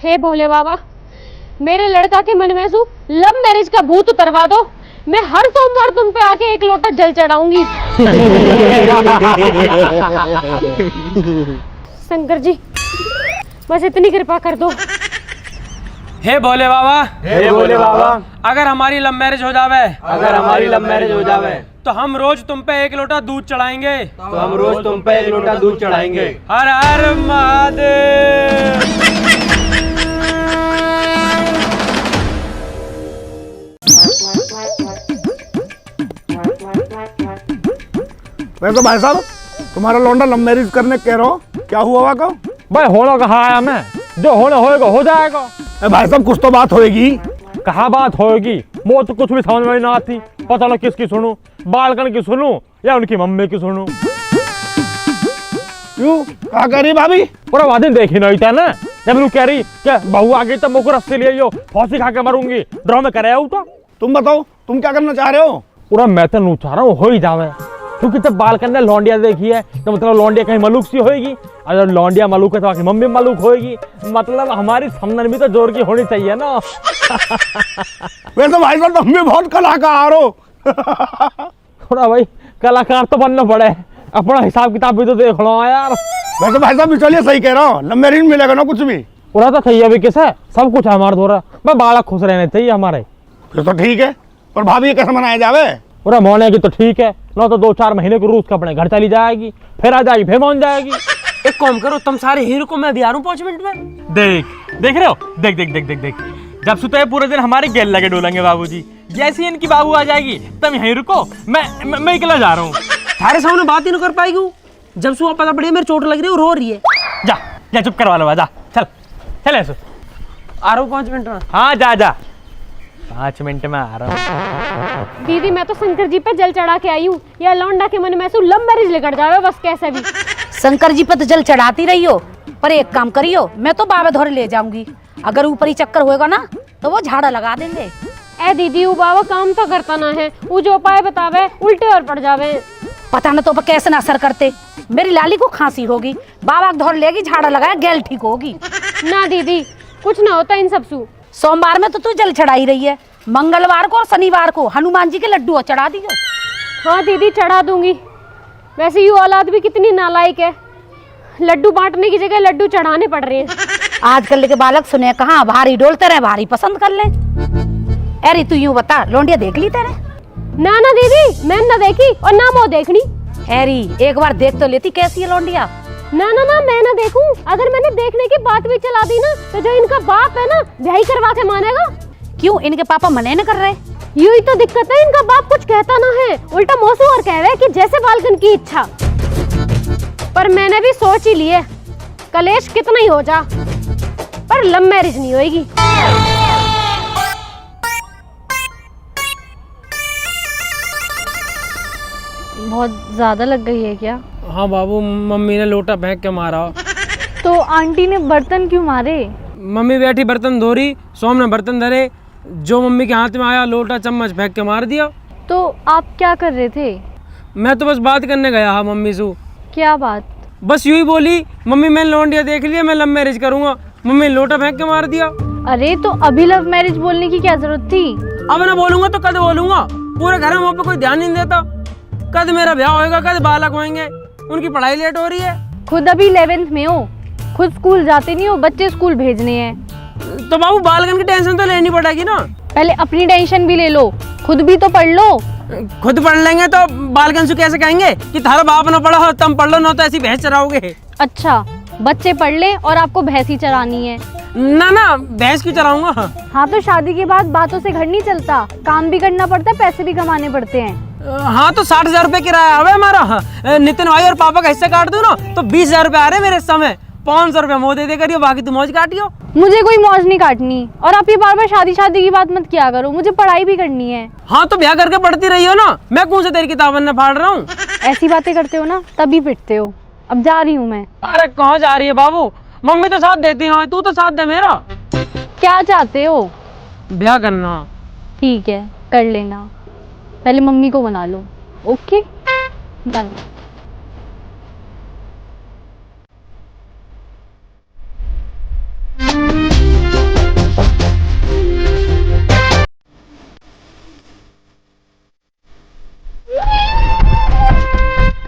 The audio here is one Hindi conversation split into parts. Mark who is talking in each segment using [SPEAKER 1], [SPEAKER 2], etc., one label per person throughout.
[SPEAKER 1] हे भोले बाबा, मेरे लड़का के मन में लव मैरिज का भूत उतरवा दो। मैं हर सोमवार तुम पे आके एक लोटा जल चढ़ाऊंगी। शंकर जी, बस इतनी कृपा कर दो।
[SPEAKER 2] हे भोले बाबा,
[SPEAKER 3] हे भोले बाबा,
[SPEAKER 2] अगर हमारी लव मैरिज हो जावे,
[SPEAKER 3] अगर हमारी लव मैरिज हो जावे
[SPEAKER 2] तो हम रोज तुम पे एक लोटा दूध चढ़ाएंगे।
[SPEAKER 3] तो हम रोज तुम पे एक लोटा दूध चढ़ाएंगे।
[SPEAKER 2] हर हर महादेव।
[SPEAKER 4] वैसे भाई साहब, तुम्हारा लौंडा लव मैरिज करने कह रहा हो, क्या हुआ वहाँ का?
[SPEAKER 5] भाई होना कहा आया मैं, जो होना होएगा हो जाएगा।
[SPEAKER 4] भाई साहब कुछ तो बात होएगी।
[SPEAKER 5] कहा बात होएगी, वो तो कुछ भी समझ में ना आती। पता ना किसकी सुनूं, बालकन की सुनूं या उनकी मम्मी की सुनूं।
[SPEAKER 4] क्यों, कहा कह रही भाभी?
[SPEAKER 5] पूरा वादिन देखी नहीं था ना, जब लोग कह रही क्या बहू आ गई तब मुझको रस्सी ले आइयो, फांसी खा के मरूंगी। ड्रामे करे हो तो
[SPEAKER 4] तुम बताओ, तुम क्या करना चाह रहे हो?
[SPEAKER 5] पूरा मैं तो नहीं चाह रहा हूँ हो ही जावे, क्योंकि जब बालकन ने लौंडिया देखी है तो मतलब लौंडिया कहीं मलूक सी होएगी, और जब लौंडिया मलूक है तो आखिर मम्मी मलूक होएगी। मतलब हमारी समझन भी तो जोर की होनी चाहिए ना।
[SPEAKER 4] वैसे भाई साहब तुम भी बहुत कलाकार हो।
[SPEAKER 5] थोड़ा भाई कलाकार तो बनना पड़े, अपना हिसाब किताब भी तो देख लो यार।
[SPEAKER 4] वैसे भाई साहब चलिए, सही कह रहा हूँ, लव मैरिज मिलेगा ना कुछ भी।
[SPEAKER 5] पूरा तो सही है भी किस है, सब कुछ है हमारे द्वारा। मैं बालक खुश रहने चाहिए हमारे।
[SPEAKER 4] फिर तो ठीक है, पर भाभी ये कैसे मनाया जावे?
[SPEAKER 5] पूरा मोने की तो ठीक है ना, तो 2-4 महीने को रूस का अपने घर चली जाएगी, फिर आ जाएगी, फिर मान जाएगी।
[SPEAKER 2] एक काम करो, तुम सारे हीरो को मैं भी आ रहा हूँ 5 मिनट में। देख रहे हो, देख देख देख देख देख, जब सुते पूरे दिन हमारे गेल लगे डोलेंगे बाबूजी। जैसे ही इनकी बाबू आ जाएगी तुम यहीं रुको, मैं अकेला जा रहा हूँ।
[SPEAKER 3] सारे सामने बात ही नहीं कर पाएगी। जब सुबह पता पड़ी मेरी चोट लग रही है, रो रही है।
[SPEAKER 5] जा जा चुप करवा लो, जा चल चल ऐसे।
[SPEAKER 3] आ रहा हूँ 5 मिनट में।
[SPEAKER 5] हाँ जा जा, 5 मिनट में आ रहा हूँ।
[SPEAKER 1] दीदी, मैं तो शंकर जी पे जल चढ़ा के आई हूँ। या लौंडा के मन में लव मैरिज लेकर जावे बस, कैसे भी।
[SPEAKER 6] शंकर जी पे तो जल चढ़ाती रही हो, पर एक काम करियो, मैं तो बाबा धोरे ले जाऊंगी। अगर ऊपर ही चक्कर होएगा ना तो वो झाड़ा लगा देंगे।
[SPEAKER 1] ए दीदी, वो बाबा काम तो करता ना है, वो जो उपाय बतावे उल्टे और पड़ जावे।
[SPEAKER 6] पता न तो पर कैसे ना असर करते। मेरी लाली को खांसी होगी, बाबा धोर लेगी, झाड़ा लगाया, गैल ठीक होगी।
[SPEAKER 1] ना दीदी, कुछ ना होता इन सब सू।
[SPEAKER 6] सोमवार में तो तू जल चढ़ाई रही है, मंगलवार को और शनिवार को हनुमान जी के लड्डू चढ़ा दियो।
[SPEAKER 1] हाँ दीदी, चढ़ा दूंगी। वैसे ये औलाद भी कितनी नालायक है, लड्डू बांटने की जगह लड्डू चढ़ाने पड़ रहे हैं।
[SPEAKER 6] आजकल के बालक सुने कहाँ भारी डोलते रहे, भारी पसंद कर ले। अरे तू यूं बता, लौंडिया देख ली तेरे?
[SPEAKER 1] ना ना दीदी, मैंने ना देखी और ना वो देखनी।
[SPEAKER 6] हैरी एक बार देख तो लेती कैसी है लौंडिया।
[SPEAKER 1] ना ना ना, मैं ना देखूं। अगर मैंने देखने की बात भी चला दी ना, तो जो इनका बाप है ना, ब्याह करवा के मानेगा।
[SPEAKER 6] क्यों, इनके पापा मने न कर रहे?
[SPEAKER 1] यू ही तो दिक्कत है, इनका बाप कुछ कहता ना है, उल्टा मौसू और कह रहे कि जैसे बालकन की इच्छा। पर मैंने भी सोच ही लिए, कलेश कितना ही हो जा, पर लव मैरिज नहीं होएगी। बहुत ज्यादा लग गई है क्या?
[SPEAKER 2] हाँ बाबू, मम्मी ने लोटा फेंक के मारा।
[SPEAKER 1] तो आंटी ने बर्तन क्यों मारे?
[SPEAKER 2] मम्मी बैठी बर्तन धो रही, सोम ने बर्तन धरे, जो मम्मी के हाथ में आया लोटा चम्मच फेंक के मार दिया।
[SPEAKER 1] तो आप क्या कर रहे थे?
[SPEAKER 2] मैं तो बस बात करने गया हाँ मम्मी से।
[SPEAKER 1] क्या बात?
[SPEAKER 2] बस यूं ही बोली, मम्मी मैंने लौंडिया देख लिया, मैं लव मैरिज करूंगा। मम्मी ने लोटा फेंक के मार दिया।
[SPEAKER 1] अरे तो अभी लव मैरिज बोलने की क्या जरूरत थी?
[SPEAKER 2] अब ना बोलूंगा तो कद बोलूंगा, पूरे घर में वहाँ पे कोई ध्यान नहीं देता। कद मेरा ब्याह होएगा, कद बालक होंगे, उनकी पढ़ाई लेट हो रही है।
[SPEAKER 1] खुद अभी 11th में हो, खुद स्कूल जाते नहीं हो, बच्चे स्कूल भेजने हैं।
[SPEAKER 2] तो बाबू बालकन की टेंशन तो लेनी पड़ेगी ना।
[SPEAKER 1] पहले अपनी टेंशन भी ले लो, खुद भी तो पढ़ लो।
[SPEAKER 2] खुद पढ़ लेंगे तो बालकन से कैसे कहेंगे कि थारा बाप ना पढ़ा हो तुम पढ़ लो, ना तो ऐसी भैंस चराओगे।
[SPEAKER 1] अच्छा, बच्चे पढ़ ले और आपको भैंस ही चरानी है?
[SPEAKER 2] ना ना, भैंस क्यों चराऊंगा।
[SPEAKER 1] हाँ तो शादी के बाद बातों से घर नहीं चलता, काम भी करना पड़ता है, पैसे भी कमाने पड़ते हैं।
[SPEAKER 2] हाँ तो 60,000 रुपए किराया है हमारा। नितिन भाई और पापा का हिस्सा काट दूं ना तो 20,000 रुपए आ रहे मेरे समय। 500 रुपए मोह दे करियो, बाकी तुम मौज काटियो।
[SPEAKER 1] मुझे कोई मौज नहीं काटनी, और आप ये बार बार शादी शादी की बात मत किया करो, मुझे पढ़ाई भी करनी है।
[SPEAKER 2] हाँ तो ब्याह करके पढ़ती रही हो ना, मैं कौन से तेरी किताबन में फाड़ रहा हूँ।
[SPEAKER 1] ऐसी बातें करते हो ना तभी पिटते हो। अब जा रही हूँ मैं।
[SPEAKER 2] अरे कहाँ जा रही है बाबू, मम्मी तो साथ देती है, तू तो साथ दे मेरा।
[SPEAKER 1] क्या चाहते हो?
[SPEAKER 2] ब्याह करना।
[SPEAKER 1] ठीक है, कर लेना, पहले मम्मी को मना लो। Okay done.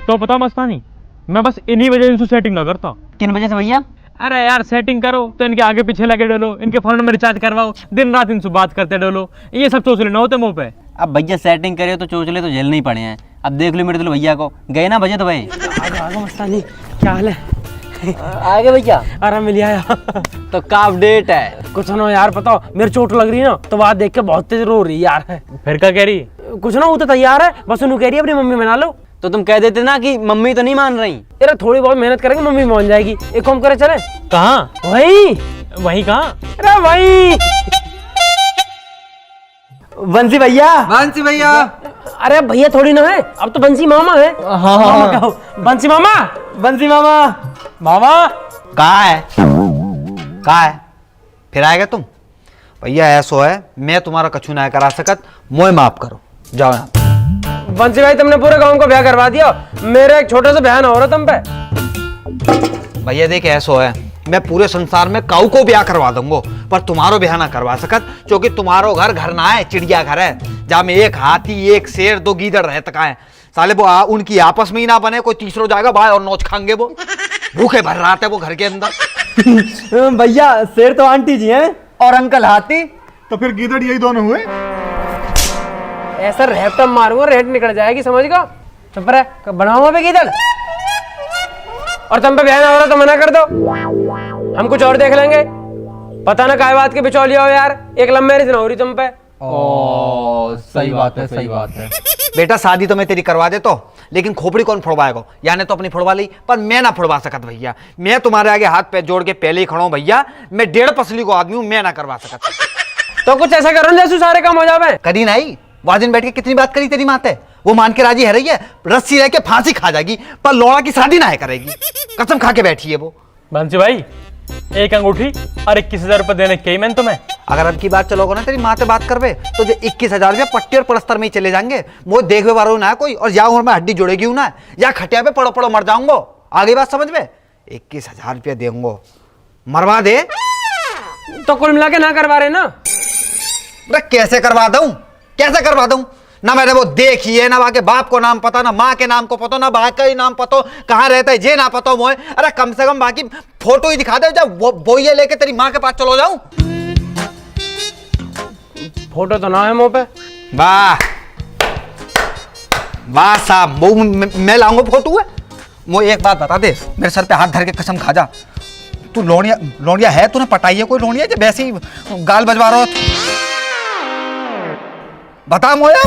[SPEAKER 5] तो पता मस्तानी, मैं बस इन्हीं वजह से सेटिंग ना करता।
[SPEAKER 7] किन वजह से भैया?
[SPEAKER 5] अरे यार सेटिंग करो तो इनके आगे पीछे लगे डोलो, इनके फोन में रिचार्ज करवाओ, दिन रात इनसे बात करते डोलो, ये सब चोचले ना होते मुँह पे।
[SPEAKER 7] अब भैया सेटिंग करे तो चोचले तो झेलने ही पड़े हैं। अब देख लो मेरे दिल भैया को, गए ना बजट भाई।
[SPEAKER 3] आगे मस्तानी, क्या हाल है?
[SPEAKER 7] आगे भैया
[SPEAKER 3] आराम मिल आया।
[SPEAKER 7] तो का अपडेट है?
[SPEAKER 3] कुछ ना यार, बताओ मेरी चोट लग रही है ना, तो बात देख के बहुत तेज रो रही है यार।
[SPEAKER 5] फिर क्या कह रही?
[SPEAKER 3] कुछ ना, वो तो तैयार है, बस उन्हें कह रही है अपनी मम्मी मना लो।
[SPEAKER 7] तो तुम कह देते ना कि मम्मी तो नहीं मान रही।
[SPEAKER 3] यार थोड़ी बहुत मेहनत करेंगे, मम्मी मान जाएगी। एक काम करे चले।
[SPEAKER 5] कहाँ?
[SPEAKER 3] वही
[SPEAKER 5] वही कहाँ?
[SPEAKER 3] अरे भाई
[SPEAKER 7] बंसी भैया।
[SPEAKER 8] बंसी भैया।
[SPEAKER 3] अरे भैया थोड़ी ना है, अब तो बंसी मामा है। मामा कहो, बंसी मामा।
[SPEAKER 7] बंसी मामा।
[SPEAKER 5] मामा
[SPEAKER 8] कहाँ है? फिर आएगा तुम? भैया ऐसो है, मैं तुम्हारा कछु ना करा सकत, मोए माफ करो, जाओ यहाँ।
[SPEAKER 3] बंसी भाई तुमने पूरे गांव को ब्याह करवा दिया, मेरा एक छोटा सा बहन हो रहा तुम पे।
[SPEAKER 8] भैया देख ऐसो है, मैं पूरे संसार में काऊ को ब्याह करवा दूंगा, पर तुम्हारो ब्याह ना करवा सकत, क्योंकि तुम्हारो घर ना है, चिड़िया घर है, जहाँ में एक हाथी, एक शेर, 2 गीदड़ रहते का है। साले वो उनकी आपस में ही ना बने, कोई तीसरो जाएगा बाहर और नोच खाएंगे, वो भूखे भर रहा है वो घर के अंदर।
[SPEAKER 7] भैया शेर तो आंटी जी हैं और अंकल हाथी।
[SPEAKER 4] तो फिर गीदड़ यही दोनों हुए।
[SPEAKER 3] ऐसा रेट मारूंगा, रेट निकल जाएगी, समझ गो। चुप रहे, बनाऊंगा पे किधर। और तुम पे बहन हो रहा तो मना कर दो, हम कुछ और देख लेंगे। पता ना काय बात के बिचौलिया हो यार, एक लव मैरिज ना हो रही तुम पे।
[SPEAKER 8] सही बात है, सही बात है। बेटा शादी तो मैं तेरी करवा देता हूँ, लेकिन खोपड़ी कौन फोड़वाएगा? यानी तो अपनी फोड़वा ली, पर मैं ना फोड़वा सकत भैया। मैं तुम्हारे आगे हाथ पैर जोड़ के पहले ही खड़ा हूँ भैया, मैं 1.5 पसली को आदमी हूँ, मैं ना करवा सकत।
[SPEAKER 3] तो कुछ ऐसा करो जैसे सारे काम हो जावे।
[SPEAKER 8] करी नहीं, वहां दिन बैठ के कितनी बात करी तेरी माते, वो मान के राजी है रही है, रस्सी रह के फांसी खा जाएगी, पर लौड़ा की शादी ना है करेगी, कसम खा के बैठी है वो।
[SPEAKER 5] बंसी भाई, एक अंगूठी और 21,000 रुपए देने के ही मैंने तुम्हें।
[SPEAKER 8] अगर अब की बात चलोगे ना तेरी माँ से बात करवे, तो जो 21,000 रुपया पट्टी और पलस्तर में ही चले जाएंगे। वो देखवे वाला ना कोई, और या उम्र में हड्डी जुड़ेगी ना, या खटिया पे पड़ो पड़ो मर जाऊंगो। आगे बात समझ में? 21,000 रुपया देंगो, मरवा दे।
[SPEAKER 3] तो कुल मिला के ना करवा रहे ना।
[SPEAKER 8] कैसे करवा दूं? कैसे करवा दूं? ना मैंने वो देखी है, ना वहां के बाप को नाम पता, ना माँ के नाम को पता, ना भाई का ही नाम पता, कहाँ रहता है जे ना पता मोए। अरे कम से कम बाकी फोटो ही दिखा दे, जब वो ये लेके तेरी माँ के पास चलो जाऊं।
[SPEAKER 3] फोटो तो ना है मुंह पे।
[SPEAKER 8] वाह वाह साहब, वो मैं लाऊंगा फोटो है। मुझे एक बात बता दे, मेरे सर पे हाथ धर के कसम खा जा, तू लोनिया है? तूने पटाई है कोई लोनिया, जब वैसे ही गाल बजवा रहा हो? बता मोया।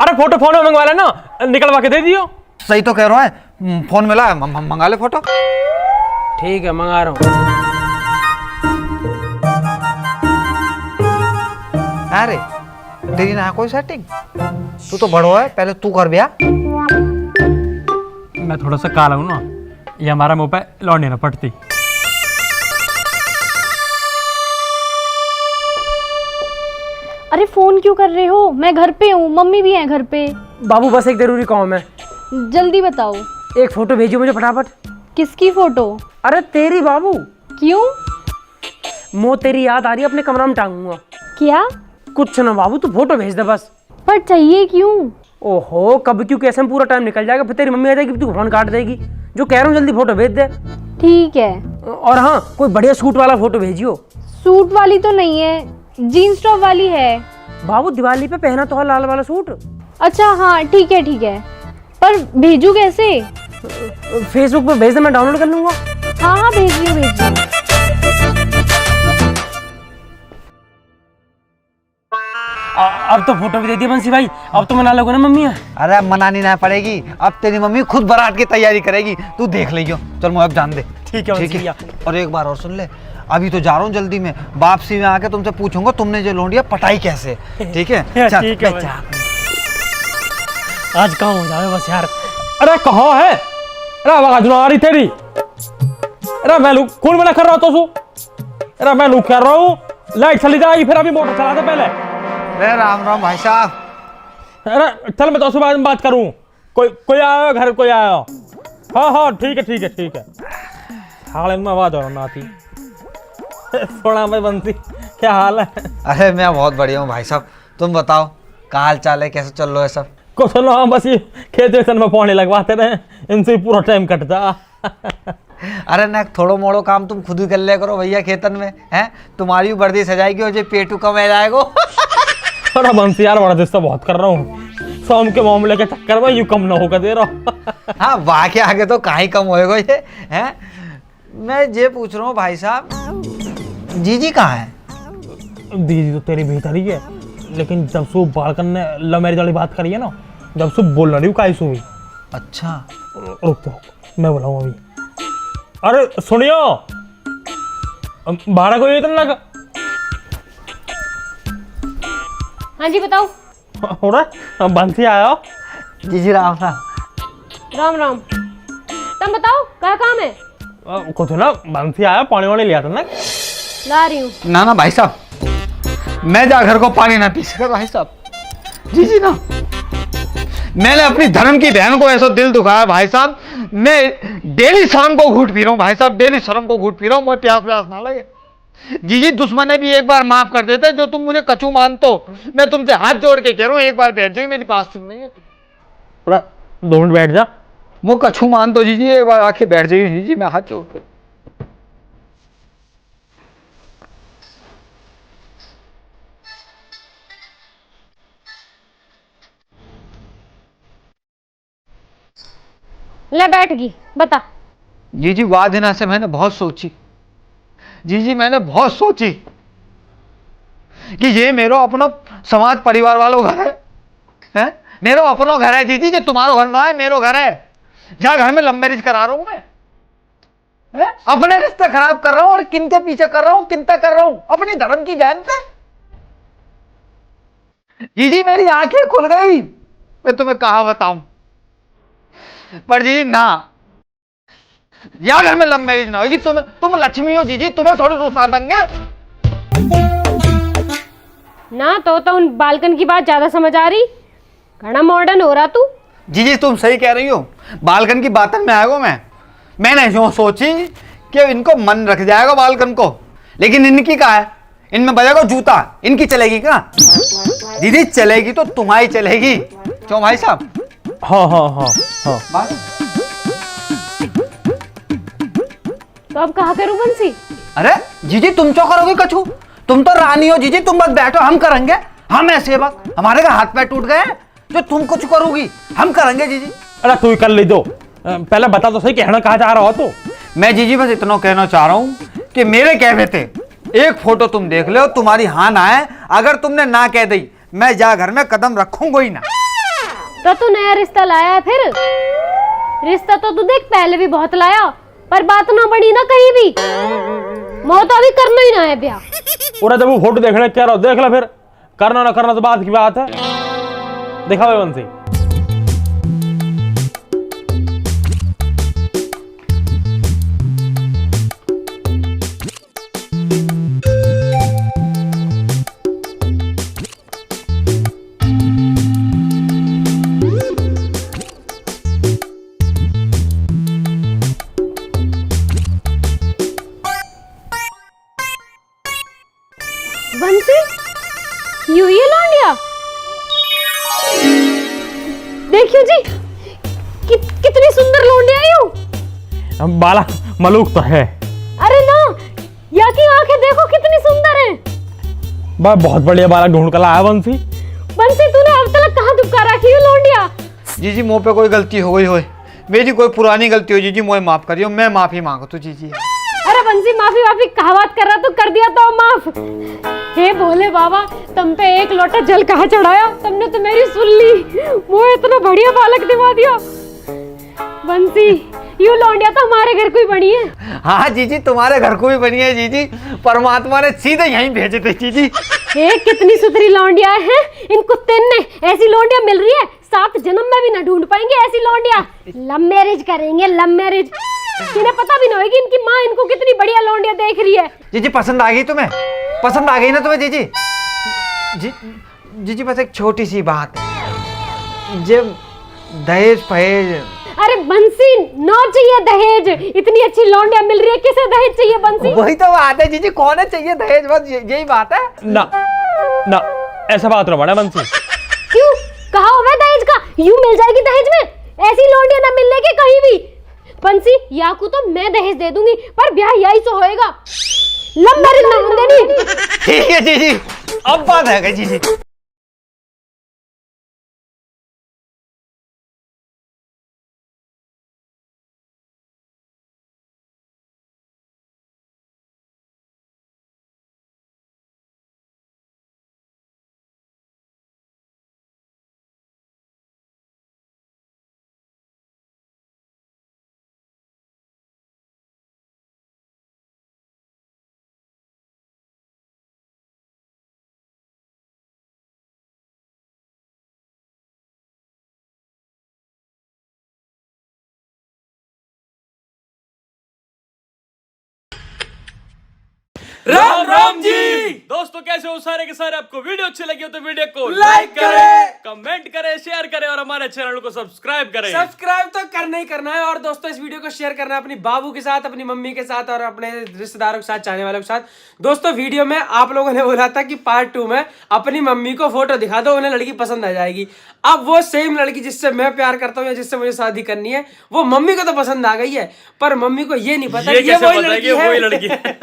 [SPEAKER 5] अरे फोटो फोन में मंगवा लेना, निकलवा के दे दियो।
[SPEAKER 8] सही तो कह रहा है, फोन मिला है, मंगा ले फोटो।
[SPEAKER 3] ठीक है, मंगा रहा हूँ।
[SPEAKER 8] अरे तेरी ना कोई सेटिंग, तू तो बड़ो है, पहले तू कर ब्याह।
[SPEAKER 5] मैं थोड़ा सा काला हूँ ना, ये हमारा मुंह पे लौंडी ना पड़ती।
[SPEAKER 1] अरे फोन क्यों कर रहे हो? मैं घर पे हूँ, मम्मी भी है घर पे।
[SPEAKER 3] बाबू बस एक जरूरी काम है।
[SPEAKER 1] जल्दी बताओ।
[SPEAKER 3] एक फोटो भेजियो मुझे फटाफट।
[SPEAKER 1] किसकी फोटो?
[SPEAKER 3] अरे तेरी बाबू।
[SPEAKER 1] क्यों?
[SPEAKER 3] मो तेरी याद आ रही है, अपने कमरा में टांगूंगा।
[SPEAKER 1] क्या?
[SPEAKER 3] कुछ ना बाबू, तू फोटो भेज दे बस।
[SPEAKER 1] पर चाहिए क्यों?
[SPEAKER 3] ओहो, कब क्यों कैसे में पूरा टाइम निकल जाएगा, फिर तेरी मम्मी आ जाएगी, तू फोन काट देगी। जो कह रहा हूँ जल्दी फोटो भेज दे।
[SPEAKER 1] ठीक है।
[SPEAKER 3] और हाँ, कोई बढ़िया सूट वाला फोटो भेजियो।
[SPEAKER 1] सूट वाली तो नहीं है, जीन्स टॉप वाली है।
[SPEAKER 3] बाबू दिवाली पे पहना तो है लाल वाला सूट।
[SPEAKER 1] अच्छा हाँ ठीक है, पर भेजू कैसे?
[SPEAKER 3] फेसबुक पे भेज दे, मैं डाउनलोड कर लूंगा।
[SPEAKER 1] हाँ भेजिए।
[SPEAKER 3] अब तो फोटो भी दे दी बंसी भाई, अब तो मना लोगे ना मम्मी।
[SPEAKER 8] अरे मनानी ना पड़ेगी, अब तेरी मम्मी खुद बारात की तैयारी करेगी, तू देख लियो। चल मुझे अब जान दे।
[SPEAKER 3] ठीक है भैया।
[SPEAKER 8] और एक बार और सुन ले, अभी तो जा रहा हूँ जल्दी में, वापसी में आके तुमसे पूछूंगा तुमने जो लोंडिया पटाई कैसे। ठीक है? चल,
[SPEAKER 3] ठीक है
[SPEAKER 8] चल।
[SPEAKER 3] आज काम हो जाए बस यार।
[SPEAKER 5] अरे कहाँ है? अरे आवाज ना आ रही तेरी। अरे मैं लुक कौन मना कर रहा तो सु? अरे मैं लुक कर रहा हूँ, लाइट चली जाएगी, फिर अभी मोटर चला दे पहले।
[SPEAKER 8] अरे राम राम भाई साहब।
[SPEAKER 5] अरे चल मैं तो सुबह में बात करूँ। कोई आया घर, कोई आया? हाँ ठीक है। हाल में आवाज और ना थी। थोड़ा मैं बंसी, क्या हाल है?
[SPEAKER 8] अरे मैं बहुत बढ़िया हूँ भाई साहब, तुम बताओ क्या हाल चाल है, कैसे चल रहा है सब?
[SPEAKER 5] कुछ ना, बस ये खेत वेतन में पानी लगवाते रहे, इनसे ही पूरा टाइम कटता।
[SPEAKER 8] अरे ना थोड़ो मोड़ो काम तुम खुद ही कर लिया करो भैया खेतन में, हैं? तुम्हारी भी वर्दी सजाएगी और जो पेटू कम आ जाएगा।
[SPEAKER 5] अरे बंसी यार बड़ा दिस्ता बहुत कर रहा हूँ, शाम के मामले के चक्कर में यूं कम ना होकर दे रहा हूँ।
[SPEAKER 8] हाँ वाह के आगे तो कहीं कम होएगा ये, हैं? मैं ये पूछ रहा हूँ भाई साहब, जीजी कहाँ है?
[SPEAKER 5] दीदी तो तेरी भीतर ही है, लेकिन जब से बालकन ने लव मैरिज वाली बात करी है ना, जब से बोल रही हूँ काई सुई।
[SPEAKER 8] अच्छा
[SPEAKER 5] रुक तो मैं बुलाऊँ अभी। अरे सुनियो, भाड़ा कोई इतना का।
[SPEAKER 1] हाँ जी बताओ।
[SPEAKER 5] हो रहा बंसी आया हो।
[SPEAKER 8] जीजी राम राम।
[SPEAKER 1] राम राम। तुम बताओ क्या काम है?
[SPEAKER 5] कुछ ना, बंसी आया पानी वानी लिया था ना।
[SPEAKER 1] ला रही हूँ।
[SPEAKER 8] ना ना भाई साहब, मैं जा घर को पानी ना पी सका भाई साहब। जीजी ना, मैंने अपनी धर्म की बहन को ऐसा दिल दुखाया भाई साहब, मैं डेली शर्म को घूट पी रहा हूँ भाई साहब, डेली शर्म को घूट पी रहा हूँ, मुझे प्यास प्यास ना लगे। जीजी दुश्मन ने भी एक बार माफ कर देते, जो तुम मुझे कचू मानते हो, मैं तुमसे हाथ जोड़ के कह रहा हूँ एक बार बैठ जाओ, मेरी पास नहीं है।
[SPEAKER 5] 2 मिनट बैठ जा।
[SPEAKER 8] वो कछू मान दो जीजी, एक बार आके बैठ जाइए जीजी, मैं हाथ जोड़ के।
[SPEAKER 1] ले बैठ गई, बता।
[SPEAKER 8] जीजी वाह दिना से मैंने बहुत सोची, जीजी मैंने बहुत सोची कि ये मेरा अपना समाज परिवार वालों घर है? मेरा अपना घर है जीजी, जो तुम्हारा घर ना है, मेरा घर है, जहाँ घर में लव मैरिज करा रहा हूं मैं, हैं? अपने रिश्ते खराब कर रहा हूं और किन के पीछे कर रहा हूं, किनता कर रहा हूं, अपनी धर्म की बहन पे। जीजी मेरी आंखें खुल गई, मैं तुम्हें कहा बताऊं, पर जीजी ना, या घर में लव मैरिज ना होगी, तुम लक्ष्मी हो जीजी, तुम्हें थोड़ी रुसवा देंगे
[SPEAKER 1] ना। तो उन बालकन की बात ज्यादा समझ आ रही, घना मॉडर्न हो रहा तू।
[SPEAKER 8] जीजी तुम सही कह रही हो, बालकन की बातन में आएगा मैंने जो सोची कि इनको मन रख जाएगा बालकन को, लेकिन इनकी कहा है, इनमें बजेगा जूता, इनकी चलेगी क्या? दीदी चलेगी तो तुम्हारी चलेगी, क्यों भाई साहब?
[SPEAKER 5] हाँ हाँ हाँ हाँ।
[SPEAKER 1] तो अब कहा करूं बंसी?
[SPEAKER 8] अरे जीजी तुम क्यों करोगे कछू, तुम तो रानी हो जीजी, तुम बस बैठो, हम करेंगे, हम है सेवक, हमारे का हाथ पैर टूट गए, जो तुम कुछ करोगी हम करेंगे जीजी।
[SPEAKER 5] अरे तू ही कर ले दो, पहले बता तो सही कहना कहाँ जा रहा हो तू।
[SPEAKER 8] मैं जीजी बस इतना कहना चाह रहा हूं कि मेरे कहने थे एक फोटो तुम देख लो, तुम्हारी हाँ ना है, अगर तुमने ना कह दी मैं जा घर में कदम रखूंगा ही ना।
[SPEAKER 1] तो तू नया रिश्ता लाया है फिर? रिश्ता तो तू देख पहले भी बहुत लाया, पर बात ना बनी ना कहीं भी, मोह तो अभी करना ही ना है ब्याह।
[SPEAKER 5] पूरा जब वो फोटो देखने क्या रहो, देख लो फिर, करना ना करना तो बात की बात है। दिखा भाई बंसी।
[SPEAKER 1] बंसी, यू ये लौंडिया देखियो जी, कितनी सुंदर लौंडिया यू।
[SPEAKER 5] बाला मलूक तो है।
[SPEAKER 1] अरे ना, या की आंखें देखो कितनी सुंदर है।
[SPEAKER 5] बहुत बढ़िया बाला ढूंढ कर लाया बंसी।
[SPEAKER 1] बंसी तूने अब तक कहाँ दुबका रखी है लौंडिया?
[SPEAKER 8] जीजी मुंह पे कोई गलती हो गई हो, मेरी कोई पुरानी गलती हो जीजी, मुझे माफ करियो, मैं माफी मांगो तो जीजी।
[SPEAKER 1] अरे बंसी माफी कहा बात कर रहा, तो कर दिया तो माफ। हे भोले बाबा, तुम पे एक लोटा जल कहाँ चढ़ाया, तुमने तो मेरी सुन ली, वो इतना बढ़िया बालक दिवा दिया। बंसी यू लौंडिया तो हमारे घर को ही बनी है।
[SPEAKER 8] हाँ जीजी तुम्हारे घर को भी बनी है जीजी, परमात्मा ने सीधे यहीं भेजे थे जीजी।
[SPEAKER 1] हे कितनी सुथरी लौंडिया है, इन कुत्ते ने ऐसी लौंडिया मिल रही है, 7 जन्म में भी ना ढूंढ पाएंगे ऐसी लौंडिया। लव मैरिज करेंगे, लव मैरिज, इन्हें पता भी नहीं होगी इनकी माँ इनको कितनी बढ़िया लौंडिया देख रही है।
[SPEAKER 8] जीजी पसंद आ गई तुम्हें, पसंद आ गई ना तुम्हें जीजी? जीजी बस एक छोटी सी बात, जब दहेज फहेज।
[SPEAKER 1] अरे बंसी नो चाहिए दहेज, इतनी अच्छी लौंडिया मिल रही है, किसे दहेज चाहिए बंसी?
[SPEAKER 8] वही तो बात है जीजी, कौन है चाहिए दहेज, बस यही बात है
[SPEAKER 5] ना ना, ऐसा बात ना बना बंसी।
[SPEAKER 1] क्यों, कहा हुआ दहेज का, यूं मिल जाएगी दहेज में? ऐसी लौंडियां ना मिलने की कहीं भी। बंसी याकू तो मैं दहेज दे दूंगी, पर ब्याह यही तो होएगा। लव मैरिज ना होने देनी।
[SPEAKER 8] ठीक है जी जी, अब बात है जी जी।
[SPEAKER 2] राम राम जी दोस्तों, कैसे हो सारे के सारे। आपको वीडियो अच्छी लगी हो तो वीडियो को लाइक करें, कमेंट करें, शेयर करें और हमारे चैनल को सब्सक्राइब करें।
[SPEAKER 3] सब्सक्राइब तो करना ही करना है। और दोस्तों इस वीडियो को शेयर करना है अपनी बाबू के साथ, अपनी मम्मी के साथ और अपने रिश्तेदारों के साथ, चाहने वालों के साथ। दोस्तों वीडियो में आप लोगों ने बोला था कि पार्ट 2 में अपनी मम्मी को फोटो दिखा दो, उन्हें लड़की पसंद आ जाएगी। अब वो सेम लड़की जिससे मैं प्यार करता हूँ या जिससे मुझे शादी करनी है, वो मम्मी को तो पसंद आ गई है, पर मम्मी को ये नहीं पता ये वही लड़की है।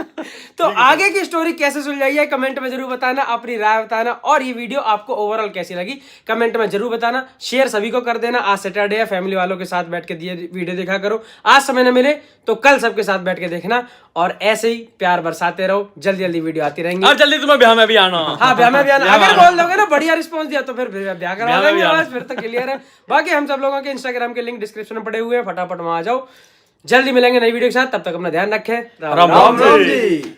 [SPEAKER 3] तो आगे की स्टोरी कैसे सुलझाई है कमेंट में जरूर बताना, अपनी राय बताना। और ये वीडियो आपको ओवरऑल कैसी लगी कमेंट में जरूर बताना। शेयर सभी को कर देना। आज सैटरडे है, फैमिली वालों के साथ बैठ के वीडियो देखा करो। आज समय न मिले तो कल सबके साथ बैठ के देखना। और ऐसे ही प्यार बरसाते रहो, जल्दी जल्दी वीडियो आती रहेंगी।
[SPEAKER 2] और जल्दी तुम्हें ब्याह में भी आना।
[SPEAKER 3] हाँ ब्याह में भी आना। अगर बोल दोगे ना बढ़िया रिस्पॉन्स दिया तो फिर ब्याह करवा देंगे, बस फिर तो क्लियर है। बाकी हम सब लोगों के इंस्टाग्राम के लिंक डिस्क्रिप्शन में पड़े हुए हैं, फटाफट वहां आ जाओ। जल्दी मिलेंगे नई वीडियो के साथ, तब तक अपना ध्यान रखें।
[SPEAKER 2] राम राम जी।